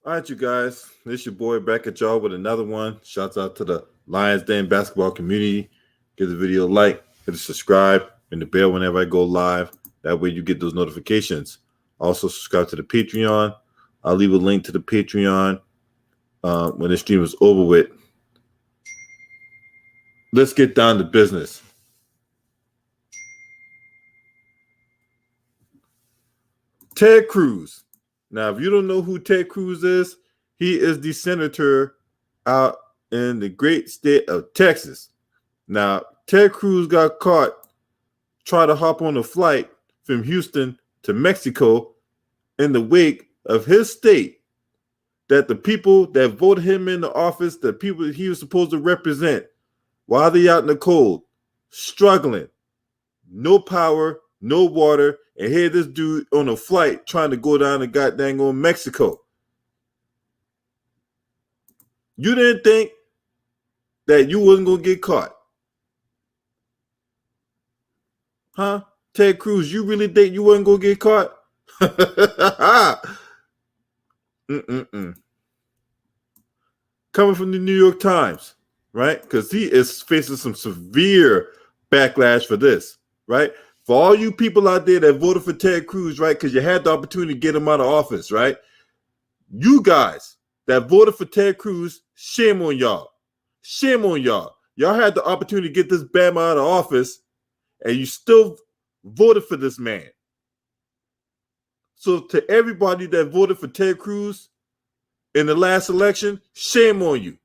All right, you guys. This your boy back at y'all with another one. Shouts out to the Lions Den basketball community. Give the video a like, hit a subscribe, and the bell whenever I go live. That way you get those notifications. Also, subscribe to the Patreon. I'll leave a link to the Patreon when the stream is over with. Let's get down to business. Ted Cruz. Now, if you don't know who Ted Cruz is, he is the senator out in the great state of Texas. Now, Ted Cruz got caught trying to hop on a flight from Houston to Mexico in the wake of his state that the people that voted him in the office, the people he was supposed to represent, while they out in the cold, struggling, no power, no water, and here this dude on a flight trying to go down to goddamn on Mexico. You didn't think that you wasn't going to get caught? Huh? Ted Cruz, you really think you wasn't going to get caught? Coming from the New York Times, right? Because he is facing some severe backlash for this, right? For all you people out there that voted for Ted Cruz, right? Because you had the opportunity to get him out of office, right? You guys that voted for Ted Cruz, shame on y'all. Shame on y'all. Y'all had the opportunity to get this Bama out of office, and you still voted for this man. So to everybody that voted for Ted Cruz in the last election, shame on you.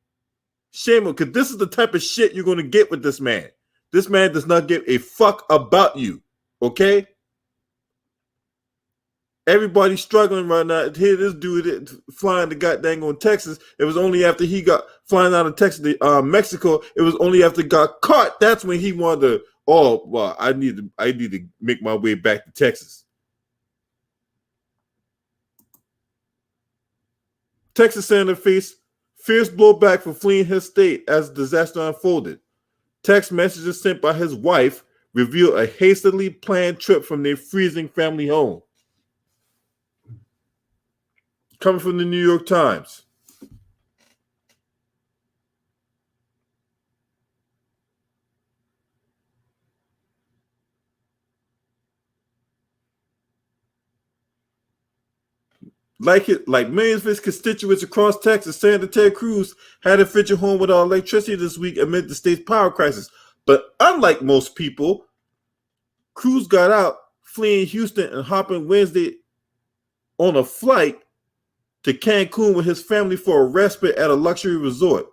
Shame on, because this is the type of shit you're going to get with this man. This man does not give a fuck about you, okay? Everybody's struggling right now. Here, this dude flying to goddamn on Texas. It was only after he got flying out of Texas to Mexico. It was only after he got caught. That's when he wanted to. Oh, well, I need to make my way back to Texas. Texas senator faced fierce blowback for fleeing his state as the disaster unfolded. Text messages sent by his wife reveal a hastily planned trip from their freezing family home. Coming from the New York Times. Like millions of his constituents across Texas, Senator Ted Cruz had a frigid home without electricity this week amid the state's power crisis. But unlike most people, Cruz got out, fleeing Houston and hopping Wednesday on a flight to Cancun with his family for a respite at a luxury resort.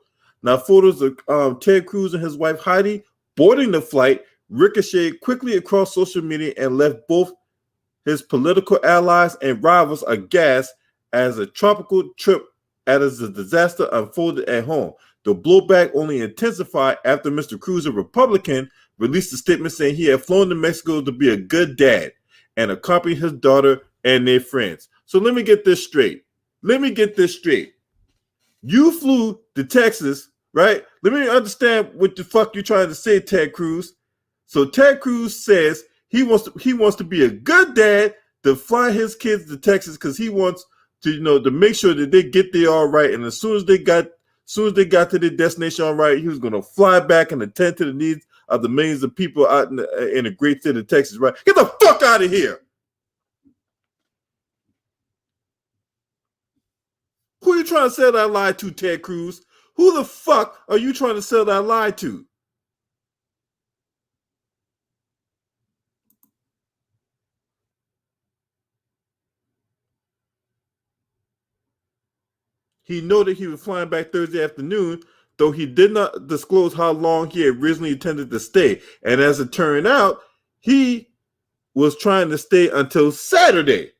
Now, photos of Ted Cruz and his wife Heidi boarding the flight ricocheted quickly across social media and left both his political allies and rivals aghast as a tropical trip as the disaster unfolded at home. The blowback only intensified after Mr. Cruz, a Republican, released a statement saying he had flown to Mexico to be a good dad and accompany his daughter and their friends. So let me get this straight. You flew to Texas, right? Let me understand what the fuck you're trying to say, Ted Cruz. So Ted Cruz says he wants to be a good dad to fly his kids to Texas because he wants to to make sure that they get there all right. And as soon as they got to their destination all right, he was going to fly back and attend to the needs of the millions of people out in the great state of Texas, right? Get the fuck out of here. Who are you trying to sell that lie to, Ted Cruz? Who the fuck are you trying to sell that lie to? He noted he was flying back Thursday afternoon, though he did not disclose how long he originally intended to stay. And as it turned out, he was trying to stay until Saturday.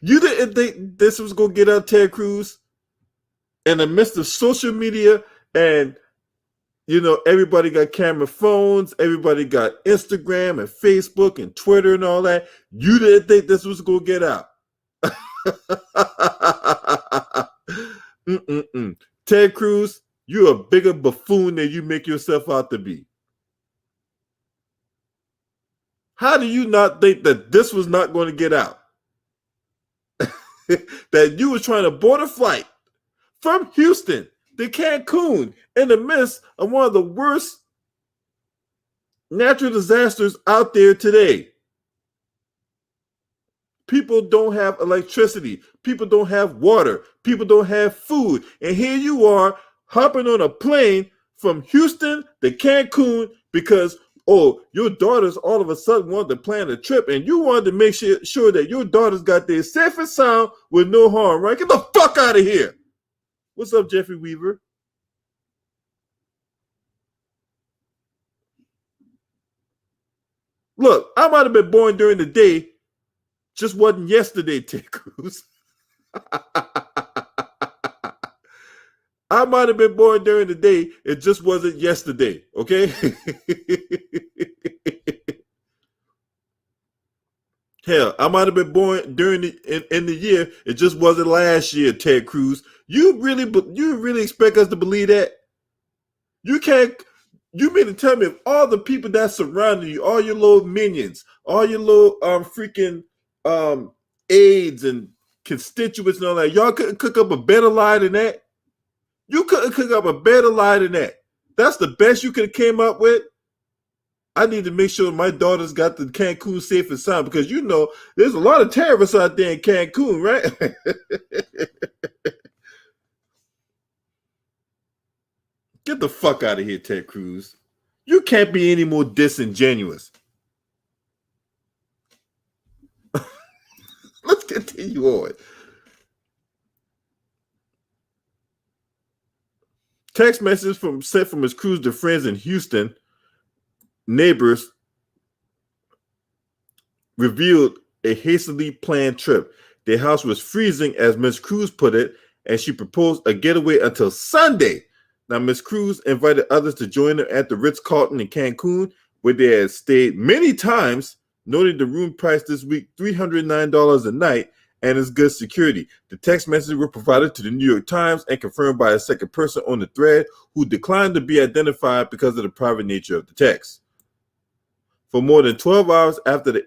You didn't think this was going to get out, Ted Cruz? In the midst of social media and everybody got camera phones, everybody got Instagram and Facebook and Twitter and all that. You didn't think this was going to get out. Ted Cruz, you're a bigger buffoon than you make yourself out to be. How do you not think that this was not going to get out? That you were trying to board a flight from Houston to Cancun in the midst of one of the worst natural disasters out there today. People don't have electricity. People don't have water. People don't have food. And here you are hopping on a plane from Houston to Cancun because, oh, your daughters all of a sudden wanted to plan a trip and you wanted to make sure that your daughters got there safe and sound with no harm, right? Get the fuck out of here. What's up, Jeffrey Weaver? Look, I might have been born during the day, just wasn't yesterday, Ted Cruz. I might have been born during the day, it just wasn't yesterday, okay? Hell, I might have been born during in the year, it just wasn't last year, Ted Cruz. You really expect us to believe that? You can't. You mean to tell me if all the people that surrounding you, all your little minions, all your little freaking aides and constituents and all that, y'all couldn't cook up a better lie than that? You couldn't cook up a better lie than that. That's the best you could have came up with? I need to make sure my daughters got the Cancun safe and sound because you know there's a lot of terrorists out there in Cancun, right? Get the fuck out of here, Ted Cruz. You can't be any more disingenuous. Let's continue on. Text message sent from his Cruz to friends in Houston, neighbors, revealed a hastily planned trip. Their house was freezing, as Ms. Cruz put it, and she proposed a getaway until Sunday. Now, Ms. Cruz invited others to join her at the Ritz-Carlton in Cancun, where they had stayed many times, noting the room price this week $309 a night and is good security. The text messages were provided to the New York Times and confirmed by a second person on the thread who declined to be identified because of the private nature of the text. For more than 12 hours after the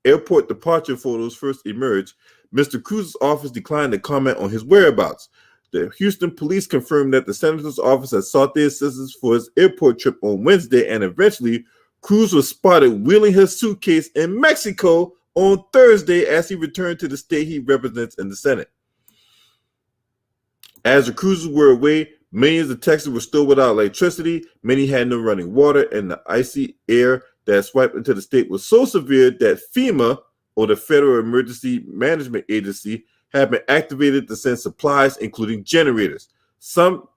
airport departure photos first emerged, Mr. Cruz's office declined to comment on his whereabouts. The Houston police confirmed that the senator's office had sought their assistance for his airport trip on Wednesday, and eventually Cruz was spotted wheeling his suitcase in Mexico on Thursday as he returned to the state he represents in the Senate. As the Cruzes were away, millions of Texans were still without electricity. Many had no running water, and the icy air that swiped into the state was so severe that FEMA, or the Federal Emergency Management Agency, had been activated to send supplies, including generators. Some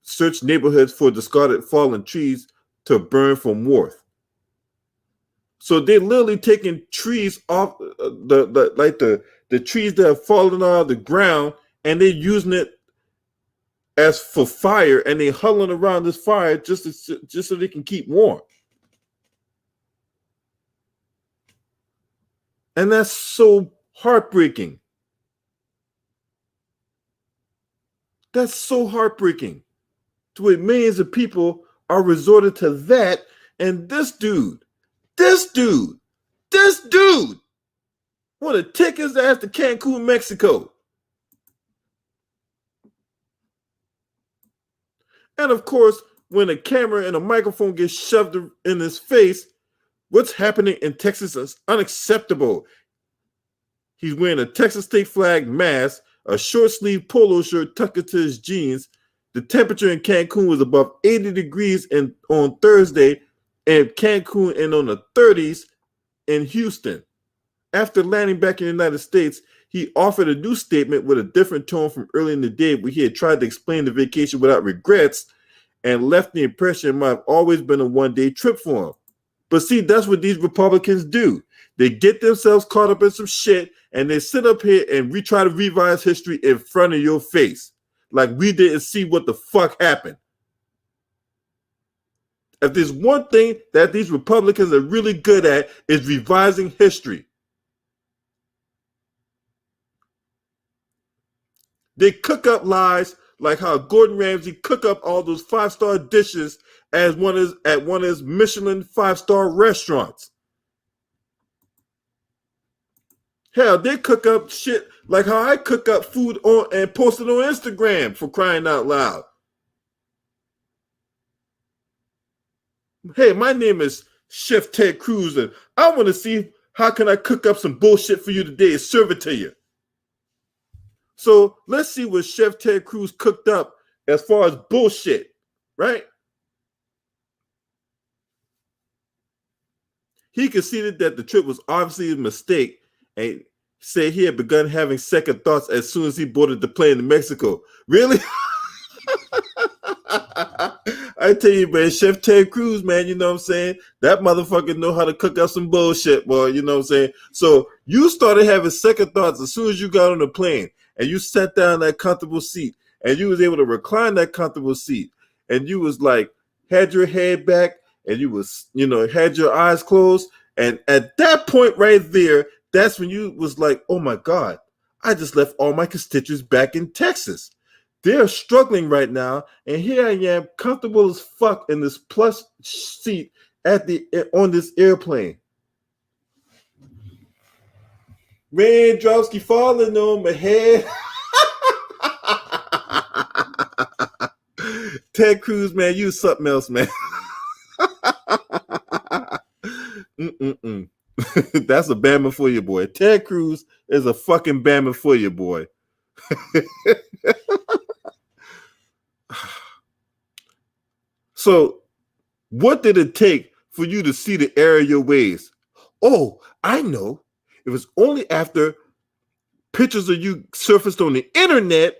searched neighborhoods for discarded fallen trees to burn from warmth. So they're literally taking trees off the trees that have fallen out of the ground, and they're using it as for fire, and they're huddling around this fire just so they can keep warm. And that's so heartbreaking. That's so heartbreaking. To where millions of people are resorted to that, and this dude want to take his ass to Cancun, Mexico. And of course, when a camera and a microphone gets shoved in his face, what's happening in Texas is unacceptable. He's wearing a Texas state flag mask, a short sleeve polo shirt tucked into his jeans. The temperature in Cancun was above 80 degrees on Thursday, and Cancun and on the 30s in Houston. After landing back in the United States, he offered a new statement with a different tone from earlier in the day, where he had tried to explain the vacation without regrets and left the impression it might have always been a one-day trip for him. But see, that's what these Republicans do. They get themselves caught up in some shit, and they sit up here and try to revise history in front of your face, like we didn't see what the fuck happened. If there's one thing that these Republicans are really good at, is revising history. They cook up lies like how Gordon Ramsay cook up all those 5-star dishes at one of his Michelin 5-star restaurants. Hell, they cook up shit like how I cook up food on and post it on Instagram, for crying out loud. Hey, my name is Chef Ted Cruz, and I want to see how can I cook up some bullshit for you today and serve it to you. So let's see what Chef Ted Cruz cooked up as far as bullshit, right? He conceded that the trip was obviously a mistake and said he had begun having second thoughts as soon as he boarded the plane to Mexico. Really? I tell you, man, Chef Ted Cruz, man, you know what I'm saying? That motherfucker know how to cook up some bullshit, boy, you know what I'm saying? So you started having second thoughts as soon as you got on the plane and you sat down in that comfortable seat and you was able to recline that comfortable seat and you was like, had your head back and you was, you know, had your eyes closed. And at that point right there, that's when you was like, oh my God, I just left all my constituents back in Texas. They're struggling right now, and here I am, comfortable as fuck in this plush seat on this airplane. Raindrops keep falling on my head. Ted Cruz, man, you something else, man. That's a Bama for you, boy. Ted Cruz is a fucking Bama for you, boy. So, what did it take for you to see the error of your ways? Oh, I know. It was only after pictures of you surfaced on the internet,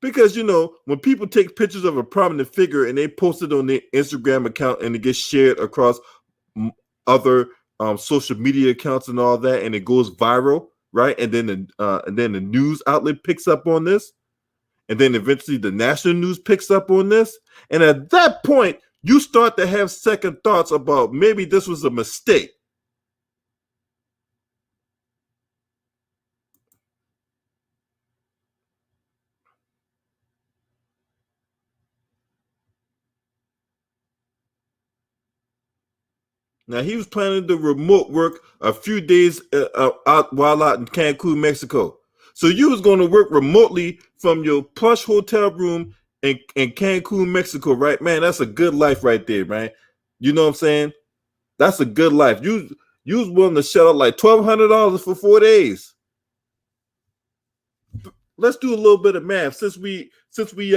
because, you know, when people take pictures of a prominent figure and they post it on their Instagram account and it gets shared across other social media accounts and all that, and it goes viral, right? And then the news outlet picks up on this. And then eventually the national news picks up on this. And at that point, you start to have second thoughts about maybe this was a mistake. Now, he was planning to remote work a few days while out in Cancun, Mexico. So you was going to work remotely from your plush hotel room in Cancun, Mexico, right? Man, that's a good life right there, man. You know what I'm saying? That's a good life. You was willing to shell out like $1,200 for 4 days. Let's do a little bit of math. Since we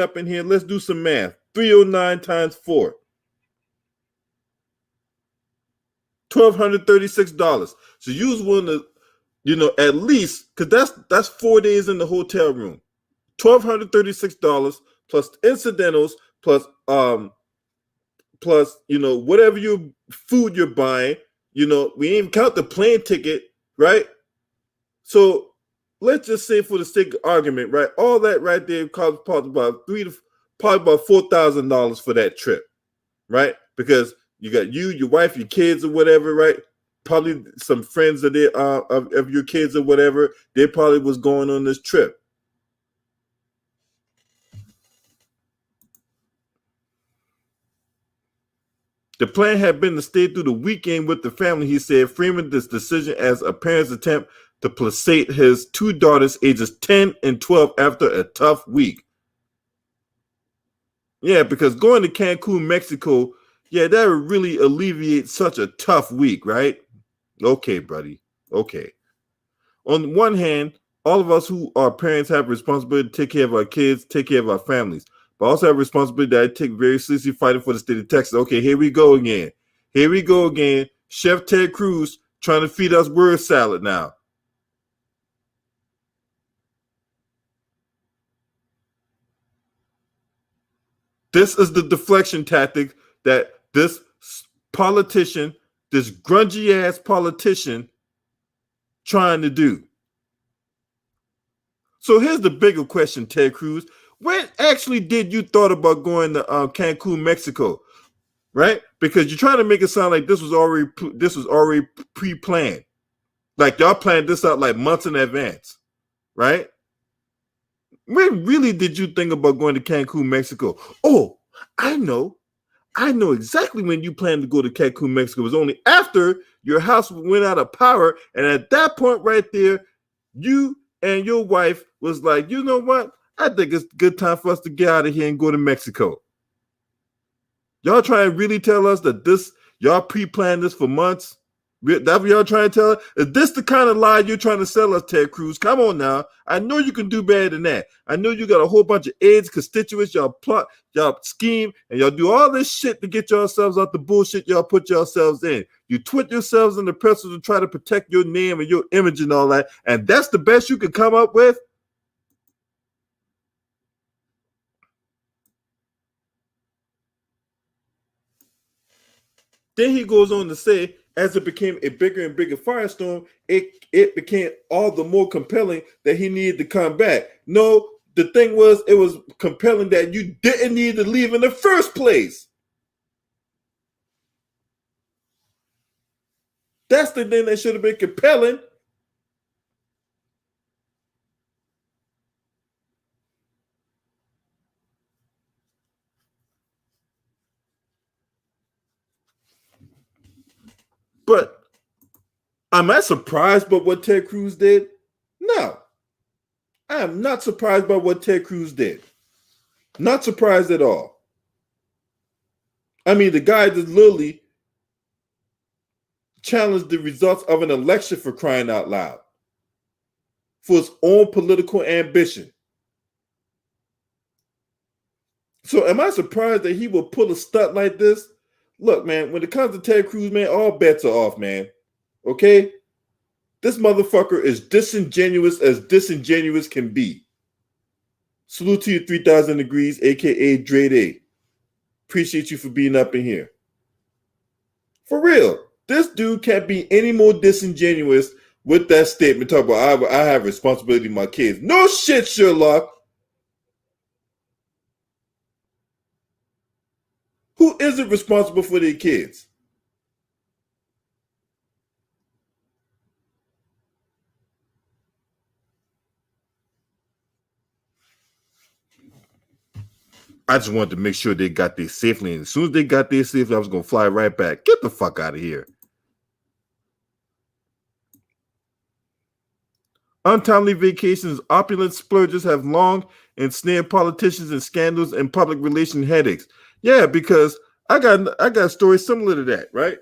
up in here, let's do some math. 309 times 4. $1,236. So you was willing to, you know, at least, because that's 4 days in the hotel room. $1,236 plus incidentals plus you know, whatever your food you're buying. You know, we ain't even count the plane ticket, right? So let's just say, for the sake of argument, right, all that right there costs probably about $4,000 for that trip, right? Because you got you, your wife, your kids, or whatever, right? Probably some friends of your kids or whatever. They probably was going on this trip. The plan had been to stay through the weekend with the family, he said, framing this decision as a parent's attempt to placate his two daughters, ages 10 and 12, after a tough week. Yeah, because going to Cancun, Mexico, yeah, that would really alleviate such a tough week, right? Okay, buddy. Okay. On one hand, all of us who are parents have a responsibility to take care of our kids, take care of our families, but also have a responsibility that I take very seriously, fighting for the state of Texas. Okay, here we go again. Here we go again. Chef Ted Cruz trying to feed us word salad now. This is the deflection tactic that this politician, this grungy ass politician, trying to do. So here's the bigger question, Ted Cruz. When actually did you thought about going to Cancun, Mexico? Right? Because you're trying to make it sound like this was already pre-planned. Like y'all planned this out like months in advance. Right? When really did you think about going to Cancun, Mexico? Oh, I know exactly when you planned to go to Cancun, Mexico. It was only after your house went out of power. And at that point right there, you and your wife was like, you know what? I think it's a good time for us to get out of here and go to Mexico. Y'all trying to really tell us that y'all pre-planned this for months? That's what y'all trying to tell us? Is this the kind of lie you're trying to sell us, Ted Cruz? Come on now. I know you can do better than that. I know you got a whole bunch of aides, constituents, y'all plot, y'all scheme, and y'all do all this shit to get yourselves out the bullshit y'all put yourselves in. You twit yourselves in the press to try to protect your name and your image and all that, and that's the best you can come up with? Then he goes on to say, as it became a bigger and bigger firestorm, it became all the more compelling that he needed to come back. No, the thing was, it was compelling that you didn't need to leave in the first place. That's the thing that should have been compelling. But am I surprised by what Ted Cruz did? No. I am not surprised by what Ted Cruz did. Not surprised at all. I mean, the guy just literally challenged the results of an election, for crying out loud, for his own political ambition. So am I surprised that he will pull a stunt like this? Look, man, when it comes to Ted Cruz, man, all bets are off, man. Okay? This motherfucker is disingenuous as disingenuous can be. Salute to you, 3000 Degrees, a.k.a. Dre Day. Appreciate you for being up in here. For real, this dude can't be any more disingenuous with that statement. Talk about, I have responsibility to my kids. No shit, Sherlock. Who isn't responsible for their kids? I just wanted to make sure they got there safely. And as soon as they got there safely, I was going to fly right back. Get the fuck out of here. Untimely vacations, opulent splurges have long ensnared politicians in scandals and public relation headaches. Yeah, because I got a story similar to that, right?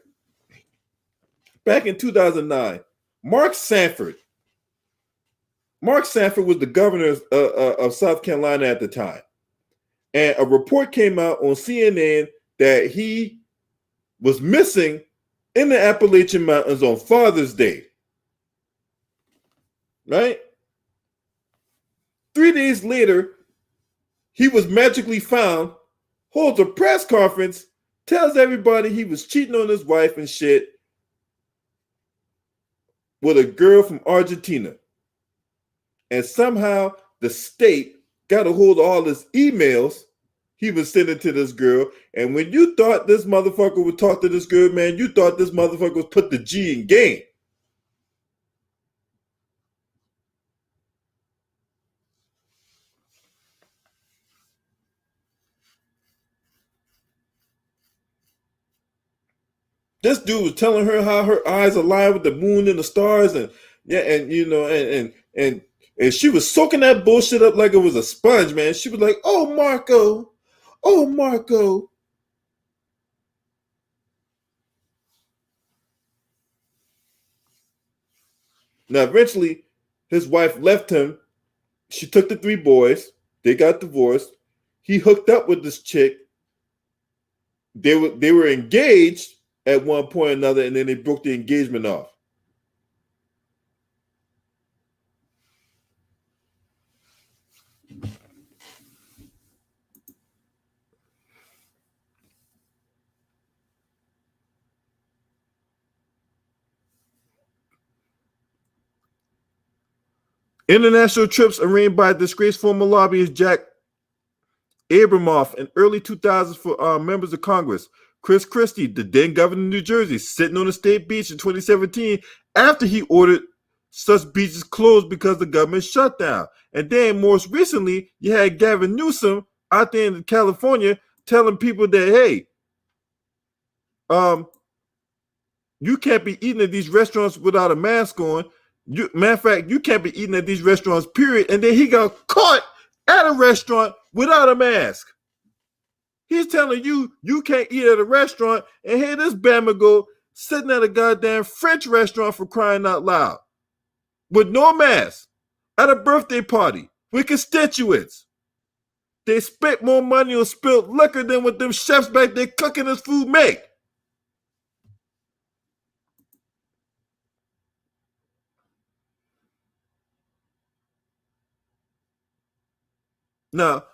Back in 2009, Mark Sanford was the governor of South Carolina at the time. And a report came out on CNN that he was missing in the Appalachian Mountains on Father's Day. Right? 3 days later, he was magically found, holds a press conference, tells everybody he was cheating on his wife and shit with a girl from Argentina. And somehow the state got a hold of all his emails he was sending to this girl. And when you thought this motherfucker would talk to this girl, man, you thought this motherfucker was put the G in game. This dude was telling her how her eyes align with the moon and the stars, and yeah, and you know, and she was soaking that bullshit up like it was a sponge, man. She was like, "Oh, Marco, oh, Marco." Now, eventually, his wife left him. She took the 3 boys. They got divorced. He hooked up with this chick. They were engaged at one point or another, and then they broke the engagement off. International trips arranged by disgraced former lobbyist Jack Abramoff in early 2000s for members of Congress. Chris Christie, the then governor of New Jersey, sitting on a state beach in 2017 after he ordered such beaches closed because the government shut down. And then most recently, you had Gavin Newsom out there in California telling people that, hey, You can't be eating at these restaurants without a mask on. Matter of fact, you can't be eating at these restaurants, period. And then he got caught at a restaurant without a mask. He's telling you you can't eat at a restaurant, and here this Bama go sitting at a goddamn French restaurant, for crying out loud, with no mask, at a birthday party with constituents. They spent more money on spilled liquor than what them chefs back there cooking this food make. Now,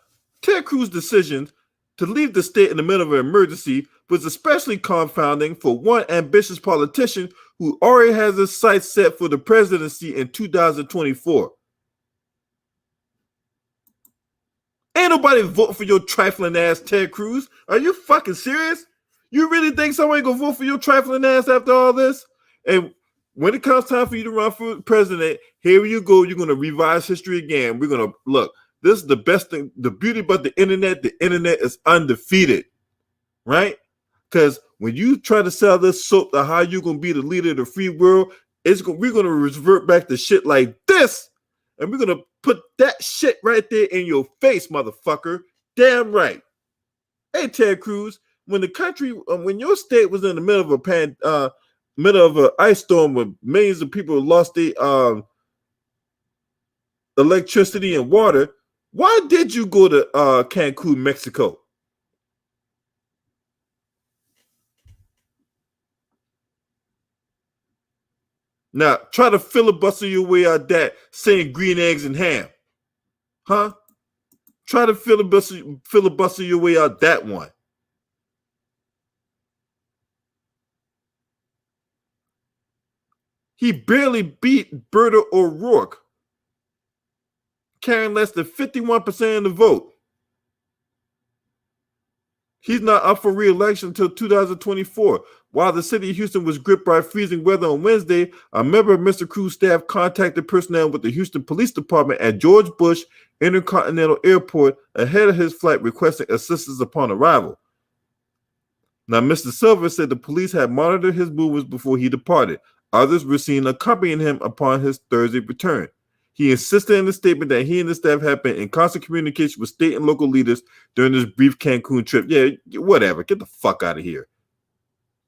Ted Cruz's decision to leave the state in the middle of an emergency was especially confounding for one ambitious politician who already has his sights set for the presidency in 2024. Ain't nobody voting for your trifling ass, Ted Cruz. Are you fucking serious? You really think somebody gonna vote for your trifling ass after all this? And when it comes time for you to run for president, here you go. You're gonna revise history again. We're gonna look. This is the best thing. The beauty about the internet is undefeated, right? Because when you try to sell this soap to how you're gonna be the leader of the free world, we're gonna revert back to shit like this, and we're gonna put that shit right there in your face, motherfucker. Damn right. Hey, Ted Cruz, when the country, when your state was in the middle of an ice storm where millions of people lost their electricity and water, why did you go to Cancun, Mexico? Now, try to filibuster your way out that saying green eggs and ham. Huh? Try to filibuster your way out that one. He barely beat Berto O'Rourke, carrying less than 51% of the vote. He's not up for re-election until 2024. While the city of Houston was gripped by freezing weather on Wednesday, a member of Mr. Cruz's staff contacted personnel with the Houston Police Department at George Bush Intercontinental Airport ahead of his flight, requesting assistance upon arrival. Now, Mr. Silver said the police had monitored his movements before he departed. Others were seen accompanying him upon his Thursday return. He insisted in the statement that he and his staff had been in constant communication with state and local leaders during this brief Cancun trip. Yeah, whatever. Get the fuck out of here.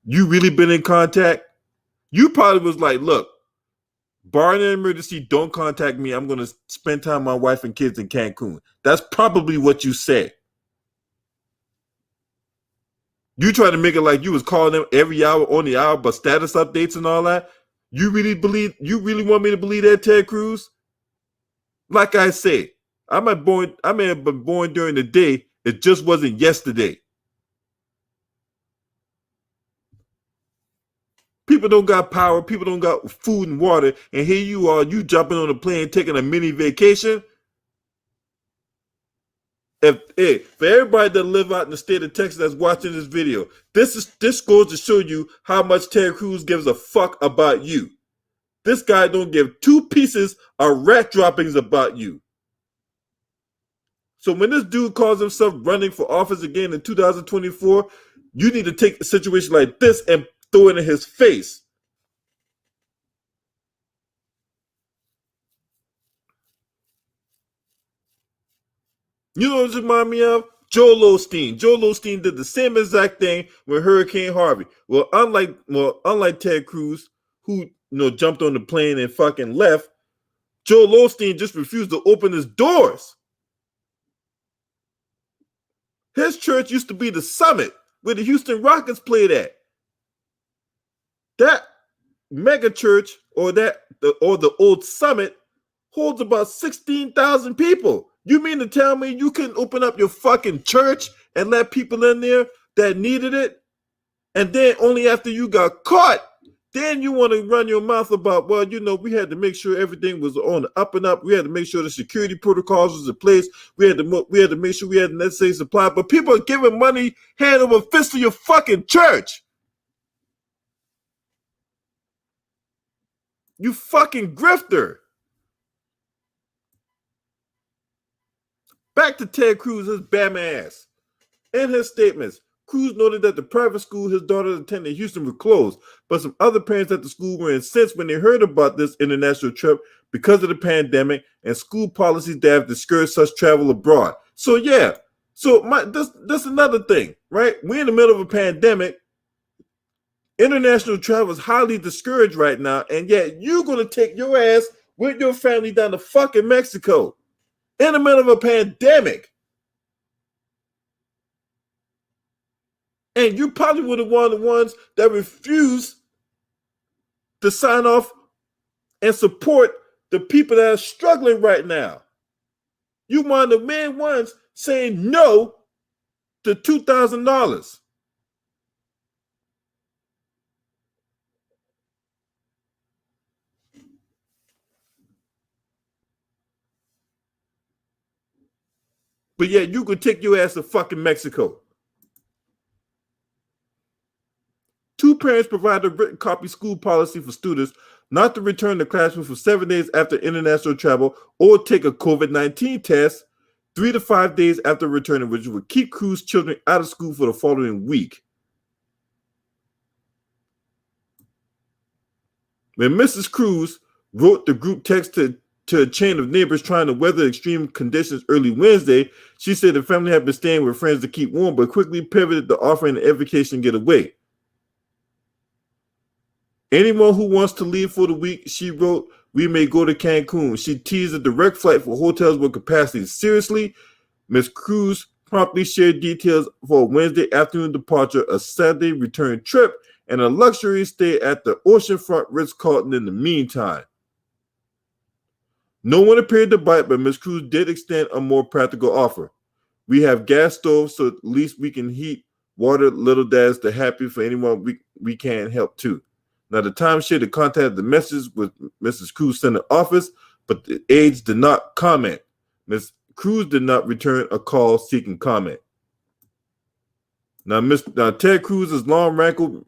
You really been in contact? You probably was like, look, barring an emergency, don't contact me. I'm going to spend time with my wife and kids in Cancun. That's probably what you said. You try to make it like you was calling them every hour on the hour, but status updates and all that. You really want me to believe that, Ted Cruz? Like I said, I may have been born during the day. It just wasn't yesterday. People don't got power. People don't got food and water. And here you are, you jumping on a plane, taking a mini vacation. For everybody that live out in the state of Texas that's watching this video, this goes to show you how much Ted Cruz gives a fuck about you. This guy don't give two pieces of rat droppings about you. So when this dude calls himself running for office again in 2024, you need to take a situation like this and throw it in his face. You know what it reminds me of? Joel Osteen. Joel Osteen did the same exact thing with Hurricane Harvey. Well, unlike Ted Cruz, who jumped on the plane and fucking left, Joel Osteen just refused to open his doors. His church used to be the Summit, where the Houston Rockets played at. That mega church or the old Summit holds about 16,000 people. You mean to tell me you couldn't open up your fucking church and let people in there that needed it? And then only after you got caught, then you want to run your mouth about, well, we had to make sure everything was on the up and up. We had to make sure the security protocols was in place. We had to make sure we had the necessary supply. But people are giving money hand over fist to your fucking church. You fucking grifter. Back to Ted Cruz's Bama ass. In his statements, Cruz noted that the private school his daughter attended in Houston was closed, but some other parents at the school were incensed when they heard about this international trip because of the pandemic and school policies that have discouraged such travel abroad. So yeah, that's another thing, right? We're in the middle of a pandemic. International travel is highly discouraged right now, and yet you're going to take your ass with your family down to fucking Mexico in the middle of a pandemic. And you probably would have one of the ones that refused to sign off and support the people that are struggling right now. You one of the main ones saying no to $2,000. But yet you could take your ass to fucking Mexico. Two parents provided a written copy school policy for students not to return to classroom for 7 days after international travel or take a COVID-19 test 3 to 5 days after returning, which would keep Cruz children out of school for the following week. When Mrs. Cruz wrote the group text to a chain of neighbors trying to weather extreme conditions early Wednesday, she said the family had been staying with friends to keep warm, but quickly pivoted to offering an vacation getaway. Anyone who wants to leave for the week, she wrote, we may go to Cancun. She teased a direct flight for hotels with capacity. Seriously, Ms. Cruz promptly shared details for a Wednesday afternoon departure, a Saturday return trip, and a luxury stay at the oceanfront Ritz-Carlton in the meantime. No one appeared to bite, but Ms. Cruz did extend a more practical offer. We have gas stoves, so at least we can heat water. Little dad's the happy for anyone we can help too. Now, the timeshare that contacted the message with Mrs. Cruz Center office, but the aides did not comment. Ms. Cruz did not return a call seeking comment. Now, Ted Cruz has long rankled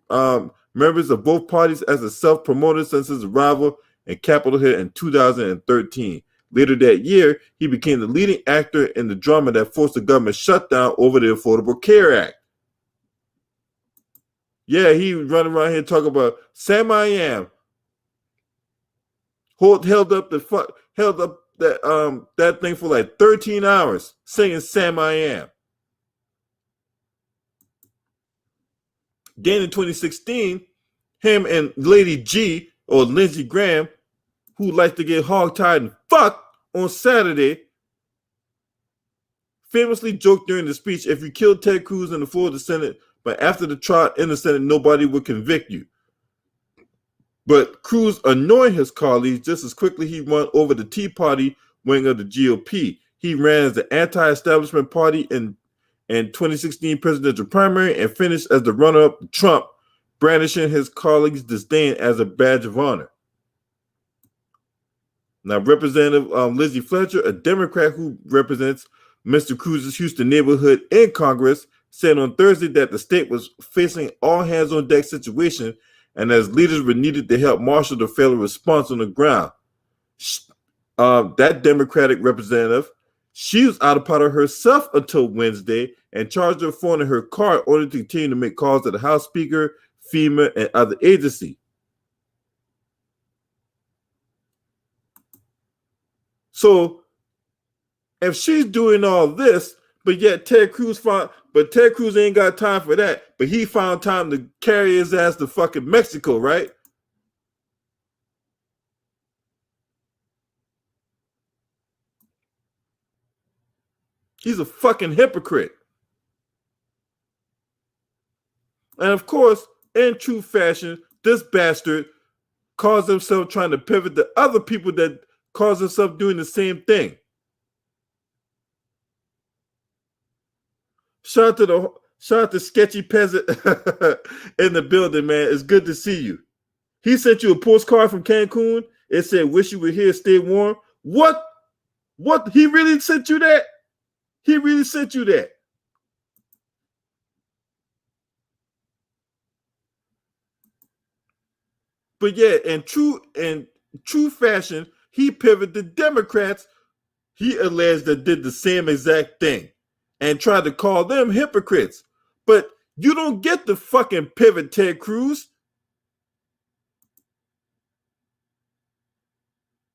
members of both parties as a self-promoter since his arrival in Capitol Hill in 2013. Later that year, he became the leading actor in the drama that forced the government shutdown over the Affordable Care Act. Yeah, he was running around here talking about Sam I Am. Held up that thing for like 13 hours singing Sam I Am. Then in 2016, him and Lady G, or Lindsey Graham, who likes to get hogtied and fucked on Saturday, famously joked during the speech, if you killed Ted Cruz in the floor of the Senate, but after the trial in the Senate, nobody would convict you. But Cruz annoyed his colleagues just as quickly he won over the Tea Party wing of the GOP. He ran as the anti-establishment party in 2016 presidential primary and finished as the runner-up to Trump, brandishing his colleagues' disdain as a badge of honor. Now, Representative Lizzie Fletcher, a Democrat who represents Mr. Cruz's Houston neighborhood in Congress, said on Thursday that the state was facing all hands-on-deck situation and as leaders were needed to help marshal the federal response on the ground. That Democratic representative, she was out of power herself until Wednesday and charged her phone in her car in order to continue to make calls to the House Speaker, FEMA, and other agencies. So, if she's doing all this, but yet Ted Cruz ain't got time for that, but he found time to carry his ass to fucking Mexico, right? He's a fucking hypocrite. And of course, in true fashion, this bastard calls himself trying to pivot to other people that calls himself doing the same thing. Shout out to Sketchy Peasant in the building, man. It's good to see you. He sent you a postcard from Cancun. It said, wish you were here, stay warm. What? He really sent you that? He really sent you that? But yeah, in true fashion, he pivoted to Democrats. He alleged that did the same exact thing and tried to call them hypocrites. But You don't get the fucking pivot, Ted Cruz.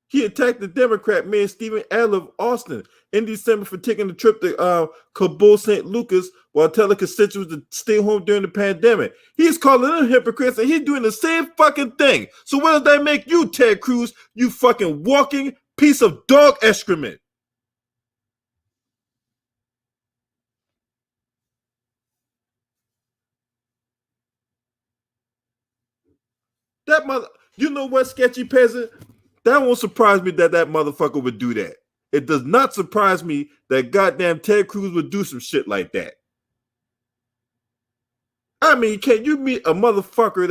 He attacked the Democrat Mayor Stephen Adler of Austin in December for taking a trip to Kabul, St. Lucas, while telling constituents to stay home during the pandemic. He's calling them hypocrites, and he's doing the same fucking thing. So what does that make you, Ted Cruz? You fucking walking piece of dog excrement. That mother, you know what, sketchy peasant? That won't surprise me that motherfucker would do that. It does not surprise me that goddamn Ted Cruz would do some shit like that. I mean, can you meet a motherfucker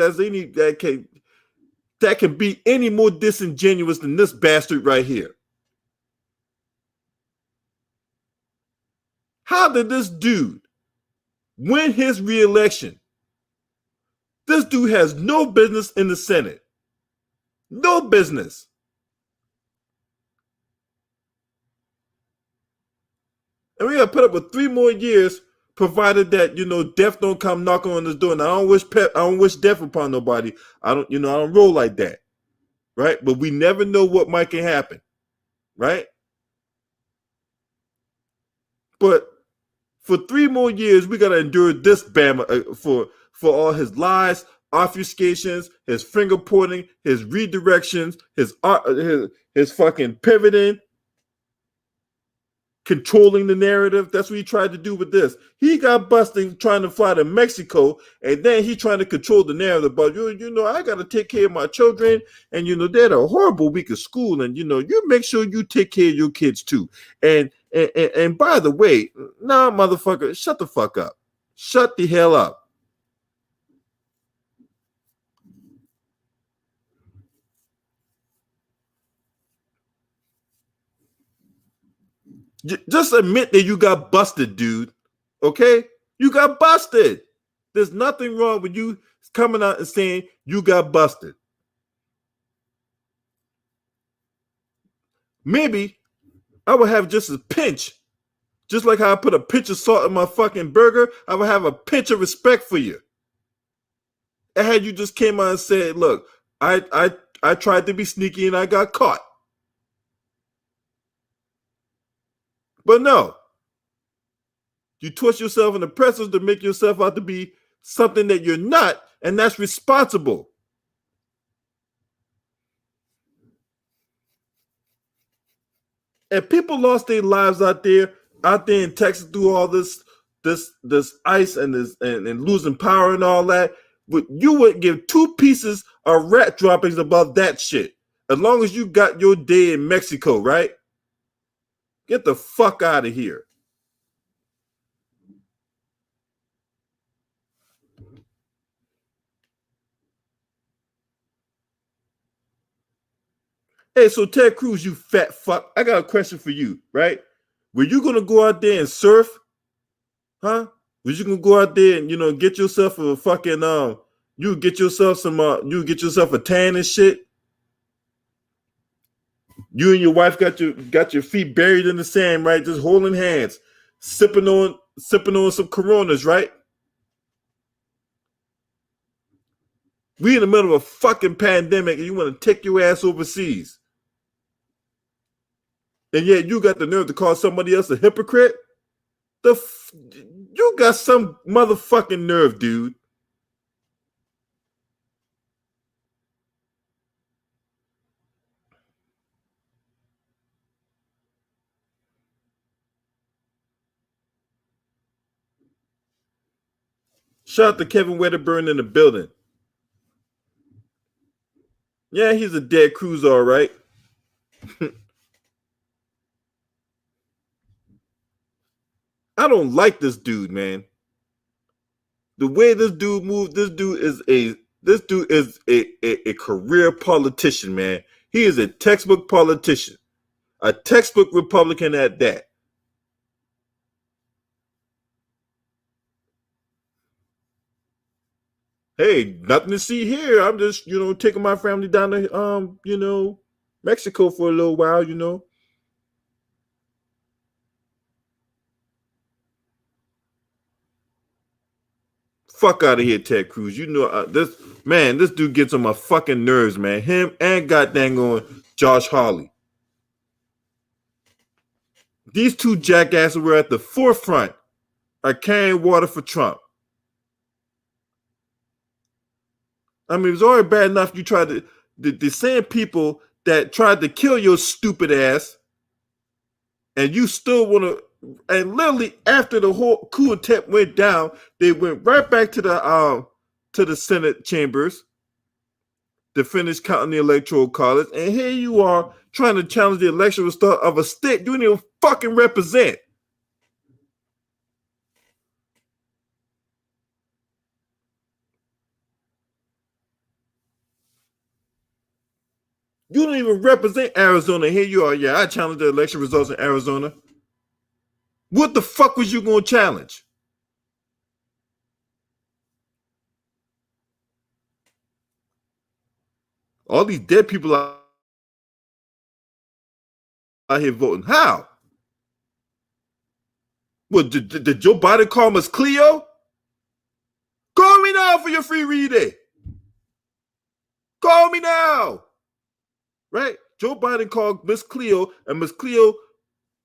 that can be any more disingenuous than this bastard right here? How did this dude win his reelection? This dude has no business in the Senate. No business. And we gotta put up with 3 more years, provided that death don't come knocking on this door. And I don't wish death upon nobody. I don't roll like that, right? But we never know what might can happen, right? But for 3 more years, we gotta endure this Bama for all his lies, obfuscations, his finger pointing, his redirections, his fucking pivoting, controlling the narrative. That's what he tried to do with this. He got busted trying to fly to Mexico, and then he trying to control the narrative about I got to take care of my children, and they had a horrible week of school, and you make sure you take care of your kids too. And by the way, nah, motherfucker, shut the fuck up. Shut the hell up. Just admit that you got busted, dude. Okay? You got busted. There's nothing wrong with you coming out and saying you got busted. Maybe I would have just a pinch, just like how I put a pinch of salt in my fucking burger. I would have a pinch of respect for you. And had you just came out and said, "Look, I tried to be sneaky and I got caught," but no, you twist yourself in the pretzels to make yourself out to be something that you're not, and that's responsible. And people lost their lives out there in Texas through all this ice and and losing power and all that. But you wouldn't give 2 pieces of rat droppings about that shit. As long as you got your day in Mexico, right? Get the fuck out of here. Hey, so Ted Cruz, you fat fuck, I got a question for you, right? Were you gonna go out there and surf? Huh? Was you gonna go out there and get yourself a fucking you get yourself a tan and shit? You and your wife got your feet buried in the sand, right? Just holding hands, sipping on some Coronas, right? We in the middle of a fucking pandemic, and you want to take your ass overseas, and yet you got the nerve to call somebody else a hypocrite. You got some motherfucking nerve, dude. Shout out to Kevin Wedderburn in the building. Yeah, he's a dead Cruz, all right. I don't like this dude, man. The way this dude moves, this dude is a career politician, man. He is a textbook politician, a textbook Republican at that. Hey, nothing to see here. I'm just, taking my family down to Mexico for a little while. fuck out of here, Ted Cruz. You know this dude gets on my fucking nerves, man. Him and goddamn on Josh Hawley. These two jackasses were at the forefront of carrying water for Trump. I mean, it was already bad enough you tried to, the same people that tried to kill your stupid ass, and you still want to, and literally after the whole coup attempt went down, they went right back to the Senate chambers to finish counting the electoral college, and here you are trying to challenge the election result of a state you didn't even fucking represent. You don't even represent Arizona. Here you are. Yeah, I challenged the election results in Arizona. What the fuck was you going to challenge? All these dead people out here voting. How? What, did Joe Biden call Miss Cleo? Call me now for your free reading. Call me now. Right? Joe Biden called Miss Cleo, and Miss Cleo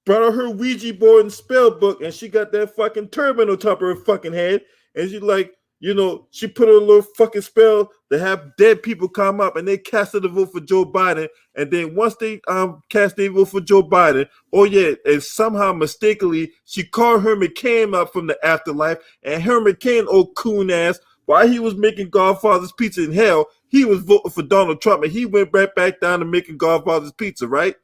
brought out her Ouija board and spell book, and she got that fucking turban on top of her fucking head, and she like, you know, she put a little fucking spell to have dead people come up, and they casted a vote for Joe Biden, and then once they cast their vote for Joe Biden, oh yeah, and somehow mistakenly she called Herman Cain up from the afterlife, and Herman Cain, old coon ass, while he was making Godfather's Pizza in hell, he was voting for Donald Trump, and he went right back down to making Godfather's Pizza, right?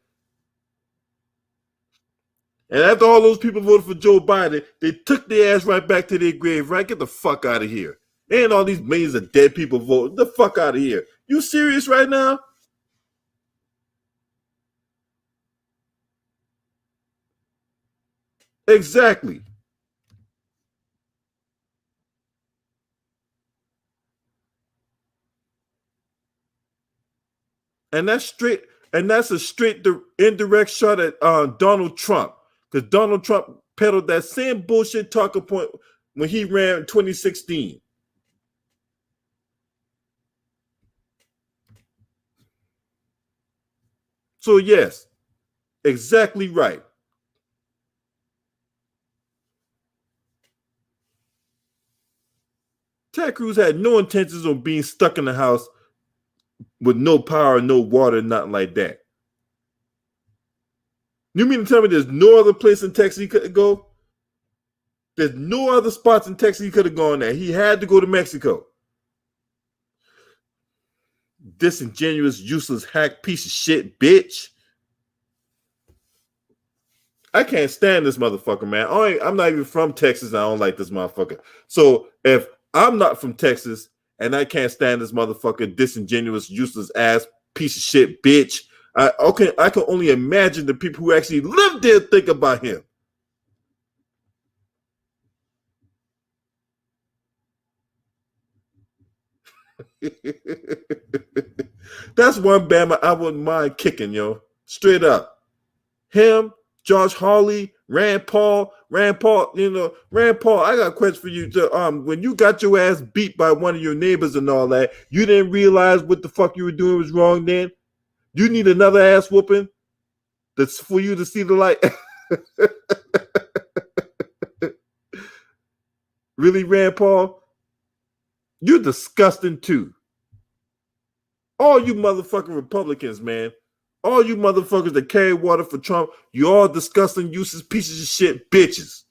And after all those people voted for Joe Biden, they took their ass right back to their grave, right? Get the fuck out of here. And all these millions of dead people voting. The fuck out of here. You serious right now? Exactly. And that's straight, and that's a straight indirect shot at Donald Trump. Because Donald Trump peddled that same bullshit talking point when he ran in 2016. So yes, exactly right. Ted Cruz had no intentions of being stuck in the house with no power, no water, nothing like that. You mean to tell me there's no other place in Texas he could go? There's no other spots in Texas he could have gone at. He had to go to Mexico. Disingenuous, useless, hack piece of shit, bitch. I can't stand this motherfucker, man. I'm not even from Texas. I don't like this motherfucker. So if I'm not from Texas and I can't stand this motherfucker, disingenuous, useless ass piece of shit, bitch, I can only imagine the people who actually live there think about him. That's one Bama I wouldn't mind kicking, yo. Straight up. Him, Josh Hawley, Rand Paul, I got a question for you. When you got your ass beat by one of your neighbors and all that, you didn't realize what the fuck you were doing was wrong then? You need another ass whooping that's for you to see the light? Really, Rand Paul? You're disgusting too. All you motherfucking Republicans, man. All you motherfuckers that carry water for Trump, you all disgusting, useless pieces of shit bitches.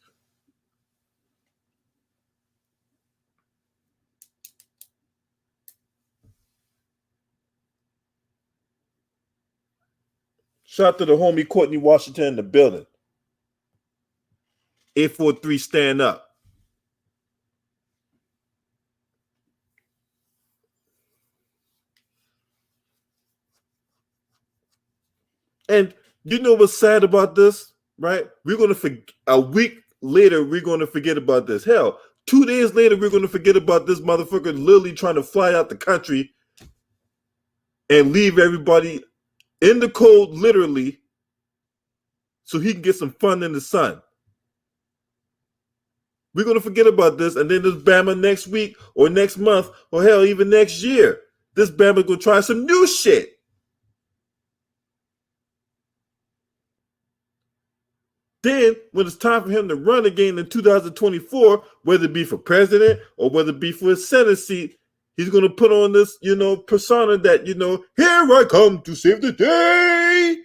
Shout out to the homie Courtney Washington in the building. 843 stand up. And you know what's sad about this, right? We're going to forget a week later, we're going to forget about this. Hell, 2 days later, we're going to forget about this motherfucker literally trying to fly out the country and leave everybody in the cold, literally, so he can get some fun in the sun. We're going to forget about this, and then this Bama next week or next month or hell, even next year. This Bama's going to try some new shit. Then, when it's time for him to run again in 2024, whether it be for president or whether it be for his Senate seat, he's going to put on this, persona that, here I come to save the day.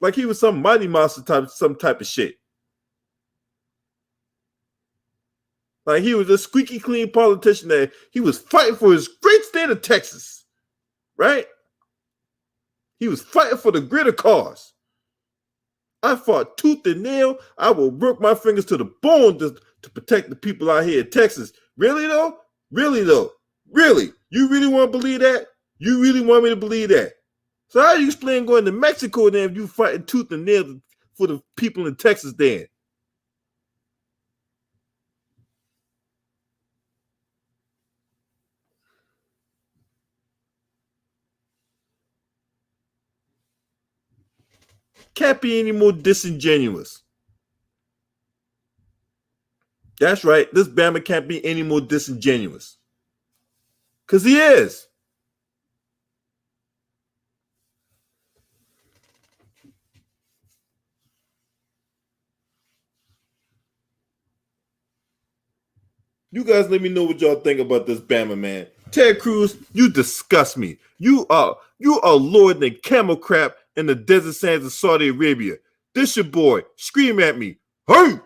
Like he was some mighty monster some type of shit. Like he was a squeaky clean politician that he was fighting for his great state of Texas, right? He was fighting for the greater cause. I fought tooth and nail. I will work my fingers to the bone to protect the people out here in Texas. Really though? Really though? Really? You really want to believe that? You really want me to believe that? So how do you explain going to Mexico then if you fighting tooth and nail for the people in Texas then? Can't be any more disingenuous. That's right. This Bama can't be any more disingenuous. Because he is. You guys let me know what y'all think about this Bama man. Ted Cruz, you disgust me. You are lord than camel crap in the desert sands of Saudi Arabia. This your boy. Scream at me. Hey!